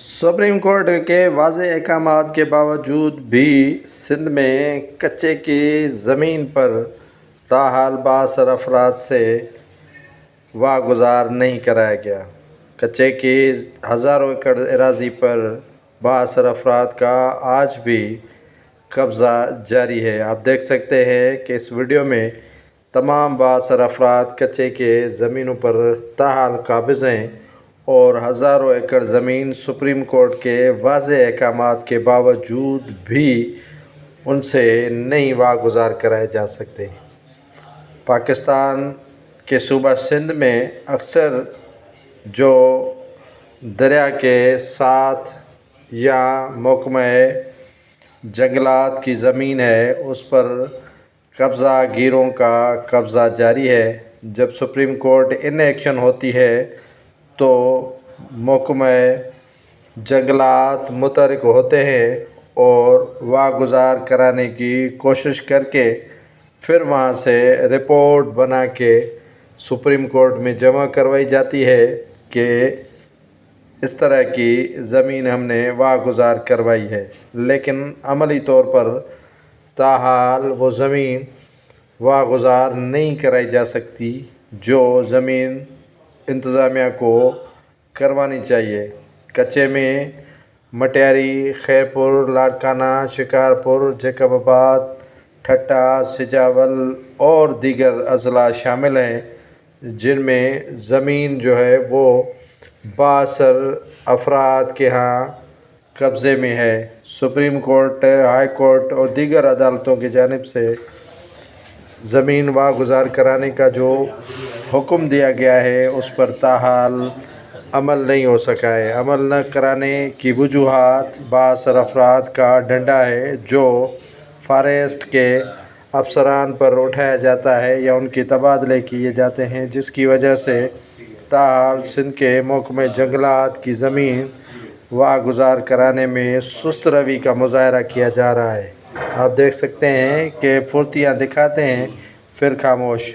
Supreme court کے واضح احکامات کے باوجود بھی سندھ میں کچے کی زمین پر تاحال بااثر افراد سے واگزار نہیں کرایا گیا۔ کچے کی ہزاروں ایکڑ اراضی پر بااثر افراد کا آج بھی قبضہ جاری ہے۔ آپ دیکھ سکتے ہیں کہ اس ویڈیو میں تمام بااثر افراد کچے کے زمینوں پر تاحال قابض ہیں اور ہزاروں ایکڑ زمین سپریم کورٹ کے واضح احکامات کے باوجود بھی ان سے نہیں واگزار کرائے جا سکتے۔ پاکستان کے صوبہ سندھ میں اکثر جو دریا کے ساتھ یا محکمہ جنگلات کی زمین ہے اس پر قبضہ گیروں کا قبضہ جاری ہے۔ جب سپریم کورٹ ان ایکشن ہوتی ہے تو محکمہ جنگلات متحرک ہوتے ہیں اور واگزار کرانے کی کوشش کر کے پھر وہاں سے رپورٹ بنا کے سپریم کورٹ میں جمع کروائی جاتی ہے کہ اس طرح کی زمین ہم نے واگزار کروائی ہے، لیکن عملی طور پر تاحال وہ زمین واگزار نہیں کرائی جا سکتی جو زمین انتظامیہ کو کروانی چاہیے۔ کچے میں مٹیاری، خیرپور، لاڑکانہ، شکارپور، جیکب آباد، ٹھٹہ، سجاول اور دیگر اضلاع شامل ہیں جن میں زمین جو ہے وہ بااثر افراد کے ہاں قبضے میں ہے۔ سپریم کورٹ، ہائی کورٹ اور دیگر عدالتوں کی جانب سے زمین واگزار کرانے کا جو حکم دیا گیا ہے اس پر تاحال عمل نہیں ہو سکا ہے۔ عمل نہ کرانے کی وجوہات بااثر افراد کا ڈنڈا ہے جو فارسٹ کے افسران پر اٹھایا جاتا ہے یا ان کے تبادلے کیے جاتے ہیں، جس کی وجہ سے تاحال سندھ کے محکمہ جنگلات کی زمین واگزار کرانے میں سست روی کا مظاہرہ کیا جا رہا ہے۔ آپ دیکھ سکتے ہیں کہ پھرتیاں دکھاتے ہیں پھر خاموش۔